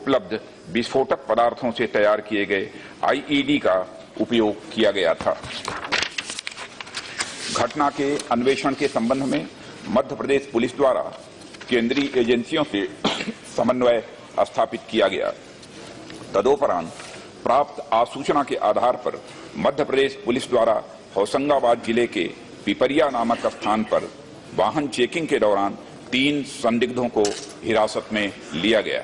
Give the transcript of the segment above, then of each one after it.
उपलब्ध विस्फोटक पदार्थों से तैयार किए गए आईईडी का उपयोग किया गया था। घटना के अन्वेषण के संबंध में मध्य प्रदेश पुलिस द्वारा केंद्रीय एजेंसियों से समन्वय स्थापित किया गया। तदोपरांत प्राप्त आसूचना के आधार पर मध्य प्रदेश पुलिस द्वारा होशंगाबाद जिले के पिपरिया नामक स्थान पर वाहन चेकिंग के दौरान 3 संदिग्धों को हिरासत में लिया गया।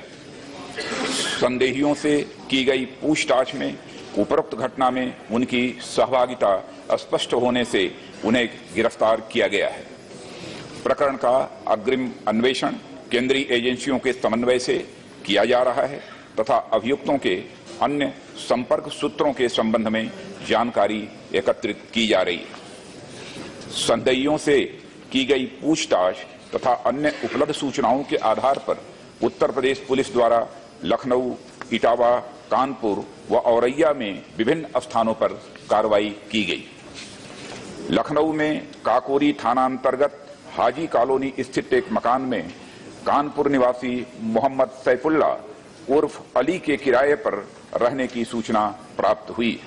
संदेहियों से की गई पूछताछ में उपरोक्त घटना में उनकी सहभागिता स्पष्ट होने से उन्हें गिरफ्तार किया गया है। प्रकरण का अग्रिम अन्वेषण केंद्रीय एजेंसियों के समन्वय से किया जा रहा है तथा अभियुक्तों के अन्य संपर्क सूत्रों के संबंध में जानकारी एकत्रित की जा रही है। संदेहियों से की गई पूछताछ तथा अन्य उपलब्ध सूचनाओं के आधार पर उत्तर प्रदेश पुलिस द्वारा लखनऊ, इटावा, कानपुर व औरैया में विभिन्न स्थानों पर कार्रवाई की गई। लखनऊ में काकोरी थाना अंतर्गत हाजी कॉलोनी स्थित एक मकान में कानपुर निवासी मोहम्मद सैफुल्ला उर्फ अली के किराए पर रहने की सूचना प्राप्त हुई।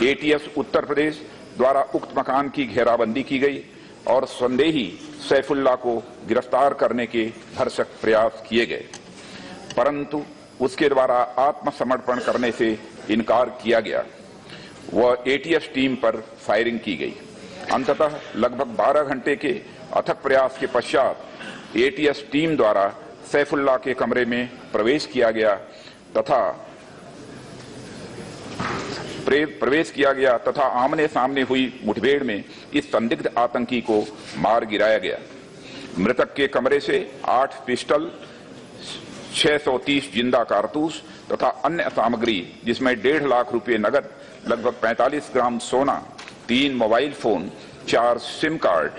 एटीएस उत्तर प्रदेश द्वारा उक्त मकान की घेराबंदी की गई और संदेही सैफुल्ला को गिरफ्तार करने के भरसक प्रयास किए गए, परंतु उसके द्वारा आत्मसमर्पण करने से इनकार किया गया व एटीएस टीम पर फायरिंग की गई। अंततः लगभग 12 घंटे के अथक प्रयास के पश्चात एटीएस टीम द्वारा सैफुल्ला के कमरे में प्रवेश किया तथा आमने सामने हुई मुठभेड़ में इस संदिग्ध आतंकी को मार गिराया गया। मृतक के कमरे से 8 पिस्टल, 630 जिंदा कारतूस तथा अन्य सामग्री जिसमें 1.5 लाख रुपए नगद, लगभग 45 ग्राम सोना, 3 mobile phone, 4 SIM card,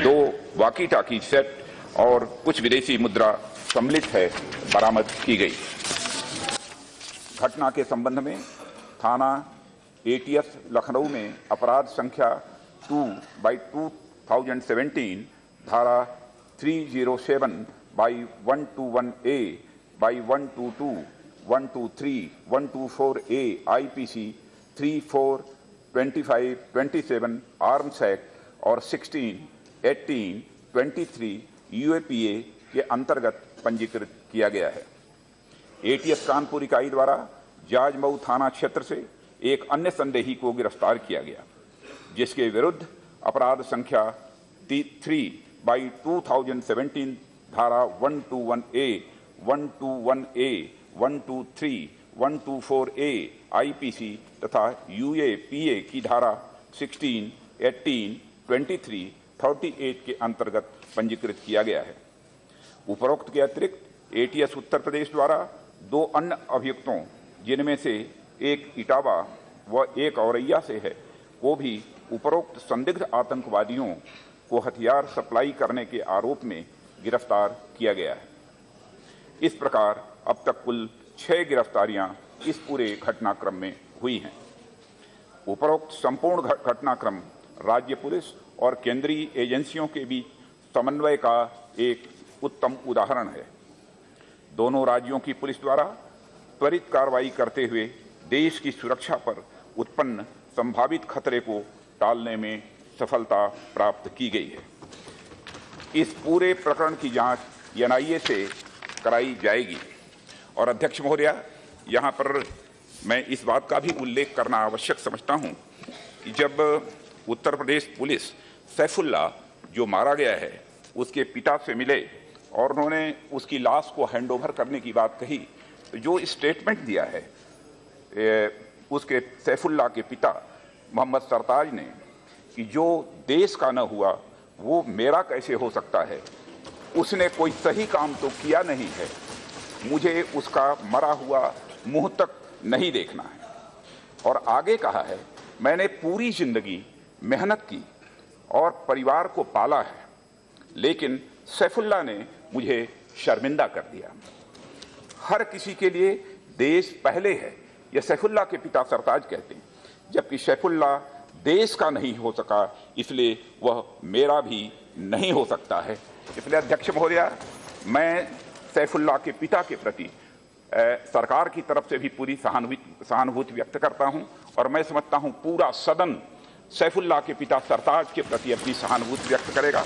2 walkie talkie set और कुछ विदेशी मुद्रा सम्मिलित है बरामद की गई। घटना के संबंध में थाना एटीएस लखनऊ में अपराध संख्या 2/2017 धारा 307/121A, 122, 123, 124A IPC 342527 arms act और 16, 18, 23 यूएपीए के अंतर्गत पंजीकृत किया गया है। एटीएस कानपुर इकाई द्वारा जाजमऊ थाना क्षेत्र से एक अन्य संदेही को गिरफ्तार किया गया, जिसके विरुद्ध अपराध संख्या 3/2017 धारा 121A, 121A, 123, 124A आईपीसी तथा यूएपीए की धारा 16, 18, 23, 38 के अंतर्गत पंजीकृत किया गया है। उपरोक्त के अतिरिक्त एटीएस उत्तर प्रदेश द्वारा 2 अन्य अभियुक्तों, जिनमें से एक इटावा व एक औरैया से है, को भी उपरोक्त संदिग्ध आतंकवादियों को हथियार सप्लाई करने के आरोप में गिरफ्तार किया गया है। इस प्रकार अब तक कुल 6 गिरफ्तारियां इस पूरे घटनाक्रम में हुई हैं। उपरोक्त संपूर्ण घटनाक्रम राज्य पुलिस और केंद्रीय एजेंसियों के बीच समन्वय का एक उत्तम उदाहरण है। दोनों राज्यों की पुलिस द्वारा त्वरित कार्रवाई करते हुए देश की सुरक्षा पर उत्पन्न संभावित खतरे को टालने में सफलता प्राप्त की गई है। इस पूरे प्रकरण की जांच एनआईए से कराई जाएगी। और अध्यक्ष महोदया, यहाँ पर मैं इस बात का भी उल्लेख करना आवश्यक समझता हूँ कि जब उत्तर प्रदेश पुलिस सैफुल्ला जो मारा गया है उसके पिता से मिले और उन्होंने उसकी लाश को हैंडओवर करने की बात कही, तो जो स्टेटमेंट दिया है उसके सैफुल्ला के पिता मोहम्मद सरताज ने कि जो देश का न हुआ वो मेरा कैसे हो सकता है, उसने कोई सही काम तो किया नहीं है, मुझे उसका मरा हुआ मुंह तक नहीं देखना है। और आगे कहा है, मैंने पूरी जिंदगी मेहनत की और परिवार को पाला है, लेकिन सैफुल्ला ने मुझे शर्मिंदा कर दिया। हर किसी के लिए देश पहले है, यह सैफुल्ला के पिता सरताज कहते हैं, जबकि सैफुल्ला देश का नहीं हो सका, इसलिए वह मेरा भी नहीं हो सकता है। इसलिए अध्यक्ष महोदया, मैं सैफुल्ला के पिता के प्रति सरकार की तरफ से भी पूरी सहानुभूति व्यक्त करता हूं और मैं समझता हूं पूरा सदन सैफुल्लाह के पिता सरताज के प्रति अपनी सहानुभूति व्यक्त करेगा।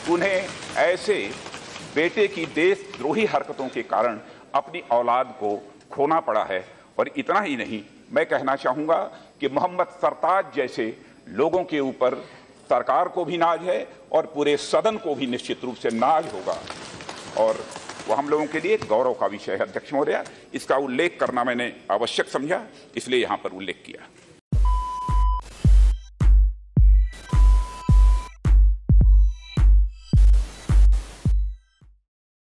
उन्हें ऐसे बेटे की देशद्रोही हरकतों के कारण अपनी औलाद को खोना पड़ा है। और इतना ही नहीं, मैं कहना चाहूंगा कि मोहम्मद सरताज जैसे लोगों के ऊपर सरकार को भी नाज है और पूरे सदन को भी निश्चित रूप से नाज होगा और वो हम लोगों के लिए गौरव का विषय है। अध्यक्ष महोदय, इसका उल्लेख करना मैंने आवश्यक समझा, इसलिए यहां पर उल्लेख किया।